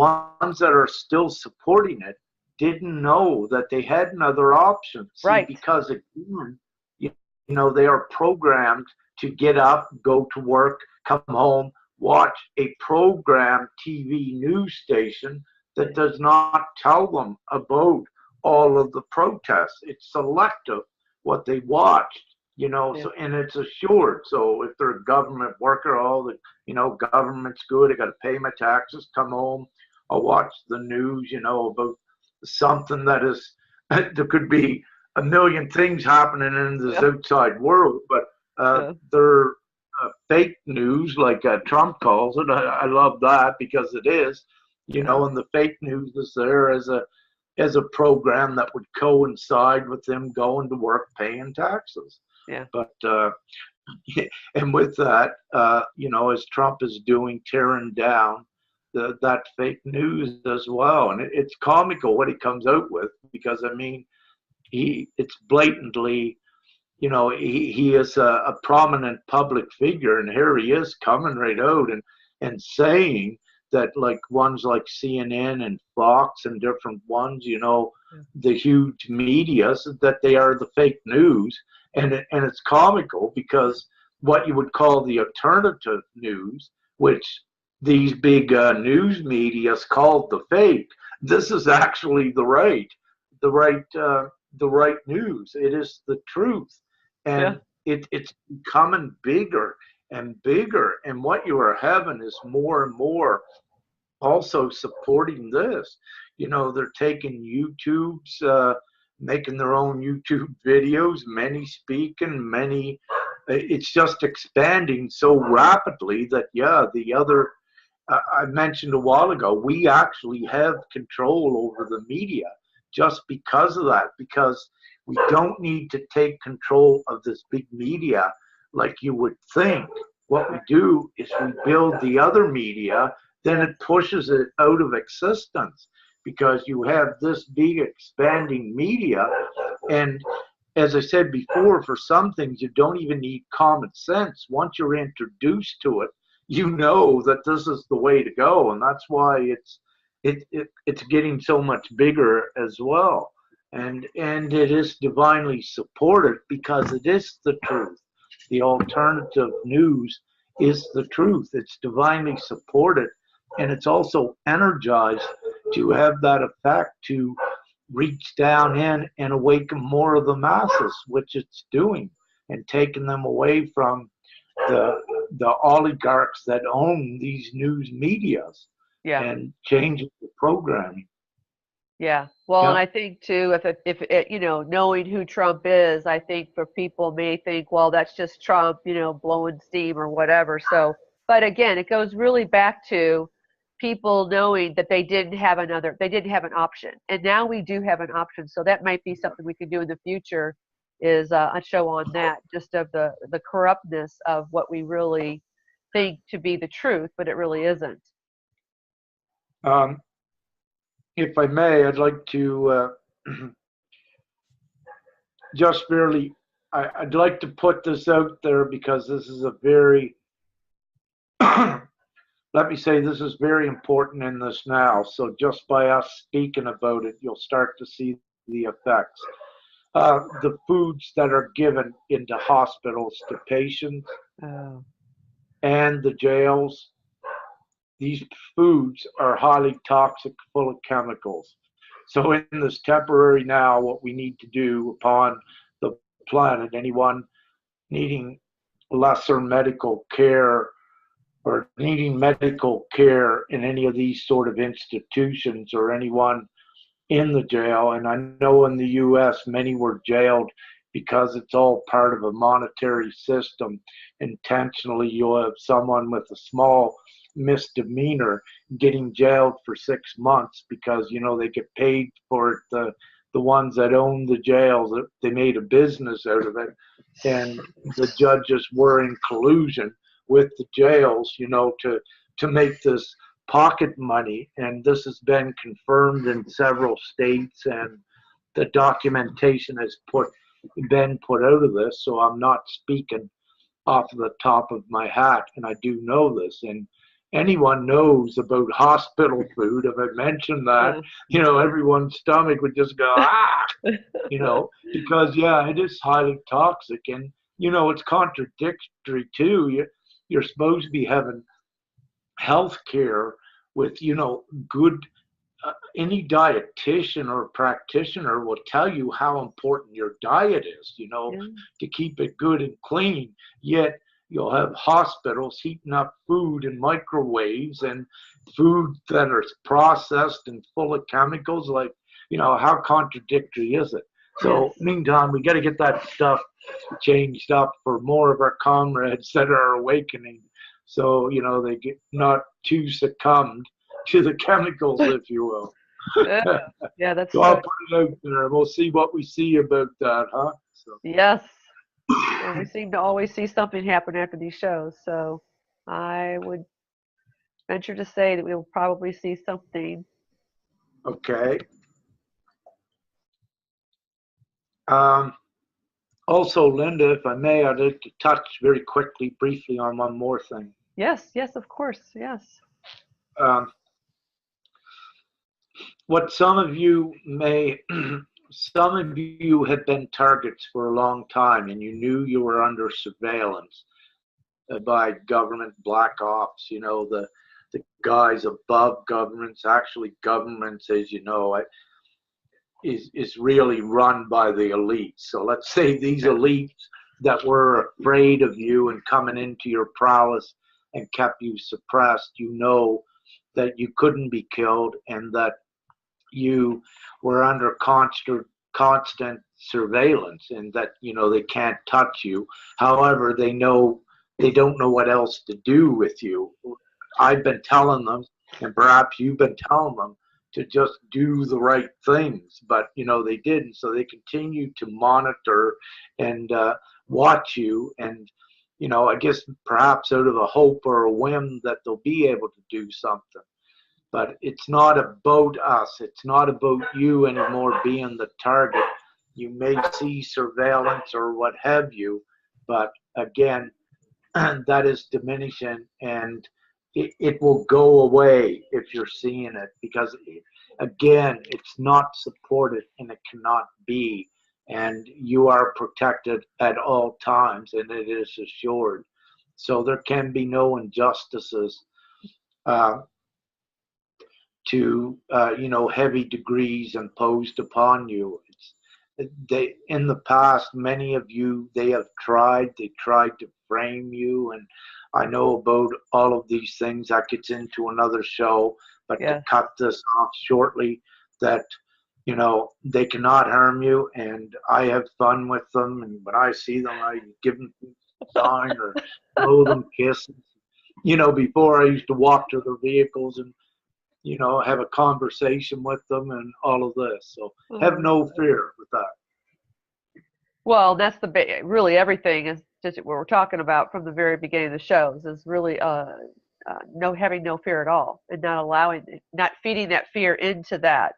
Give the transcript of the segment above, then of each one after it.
ones that are still supporting it didn't know that they had another option. See, Right. because again, they are programmed to get up, go to work, come home, watch a programmed TV news station that does not tell them about all of the protests. It's selective what they watch, Yeah. so, and it's assured. So if they're a government worker, government's good, I got to pay my taxes, come home, I'll watch the news, about something that is, there could be a million things happening in this Yeah. outside world, but Yeah. they're fake news, like Trump calls it. I love that because it is, Yeah. and the fake news is there as a program that would coincide with them going to work, paying taxes. Yeah. But and with that, as Trump is doing, tearing down that fake news as well, and it's comical what he comes out with, because I mean, it's blatantly, he is a prominent public figure, and here he is coming right out and saying that, like, ones like CNN and Fox and different ones, Yeah. the huge medias, that they are the fake news. And it's comical because what you would call the alternative news, which these big news medias called the fake, this is actually the right news. It is the truth, Yeah. and it's becoming bigger and bigger. And what you are having is more and more also supporting this. They're taking YouTube's, making their own YouTube videos, many speaking, many. It's just expanding so rapidly that, yeah, the other, I mentioned a while ago, we actually have control over the media just because of that, because we don't need to take control of this big media like you would think. What we do is we build the other media, then Yeah. it pushes it out of existence, because you have this big expanding media. And as I said before, for some things you don't even need common sense. Once you're introduced to it, you know that this is the way to go, and that's why it's getting so much bigger as well. And it is divinely supported because it is the truth. The alternative news is the truth. It's divinely supported, and it's also energized to have that effect to reach down in and awaken more of the masses, which it's doing, and taking them away from the oligarchs that own these news medias, Yeah. and changing the programming. Yeah. Well, and Yeah. I think too, if knowing who Trump is, I think for people may think, well, that's just Trump, blowing steam or whatever. So, but again, it goes really back to people knowing that they didn't have an option, and now we do have an option. So that might be something we can do in the future, is a show on that, just of the corruptness of what we really think to be the truth, but it really isn't. Um, if I may, I'd like to just barely, I'd like to put this out there, because this is a very, let me say, this is very important in this now. So just by us speaking about it, you'll start to see the effects. The foods that are given into hospitals to patients Oh. and the jails, these foods are highly toxic, full of chemicals. So in this temporary now, what we need to do upon the planet, anyone needing lesser medical care or needing medical care in any of these sort of institutions, or anyone in the jail, and I know in the US many were jailed because it's all part of a monetary system. Intentionally, you'll have someone with a small misdemeanor getting jailed for 6 months because they get paid for it. The ones that own the jails, they made a business out of it, and the judges were in collusion with the jails, to make this pocket money. And this has been confirmed in several states, and the documentation has been put out of this. So I'm not speaking off the top of my hat, and I do know this. And anyone knows about hospital food, if I mentioned that, everyone's stomach would just go, ah, because, yeah, it is highly toxic. And, it's contradictory, too. You're supposed to be having health care with, good any dietitian or practitioner will tell you how important your diet is, to keep it good and clean. Yet you'll have hospitals heating up food in microwaves and food that are processed and full of chemicals. Like, how contradictory is it? So, meantime, we got to get that stuff changed up for more of our comrades that are awakening. So, they get not too succumbed to the chemicals, if you will. Yeah, that's so I'll put it out there. We'll see what we see about that, huh? So. Yes. And we seem to always see something happen after these shows. So I would venture to say that we'll probably see something. Okay. Also, Linda, if I may, I'd like to touch very quickly, briefly on one more thing. Yes, of course, yes. What some of you have been targets for a long time, and you knew you were under surveillance by government black ops, the guys above governments. Actually, governments, as you know, is really run by the elites. So let's say these elites that were afraid of you and coming into your prowess and kept you suppressed, that you couldn't be killed and that you were under constant surveillance, and that they can't touch you. However, they don't know what else to do with you. I've been telling them, and perhaps you've been telling them, to just do the right things, but they didn't. So they continue to monitor and watch you, and I guess perhaps out of a hope or a whim that they'll be able to do something. But it's not about us. It's not about you anymore being the target. You may see surveillance or what have you, but again, that is diminishing, and it will go away if you're seeing it, because, again, it's not supported and it cannot be. And you are protected at all times, and it is assured. So there can be no injustices. To heavy degrees imposed upon you. In the past, many of you, they tried to frame you, and I know about all of these things. That gets into another show, but to cut this off shortly, that they cannot harm you, and I have fun with them, and when I see them, I give them a sign or blow them kisses. Before I used to walk to their vehicles and have a conversation with them and all of this. So have no fear with that. Well, that's really everything is just what we're talking about from the very beginning of the shows is really having no fear at all, and not feeding that fear into that,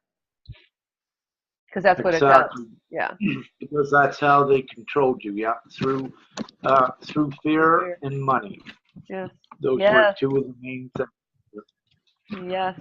because that's what it does. Yeah. Because that's how they controlled you. Yeah, through fear and money. Yes. Those were two of the main things. Yes.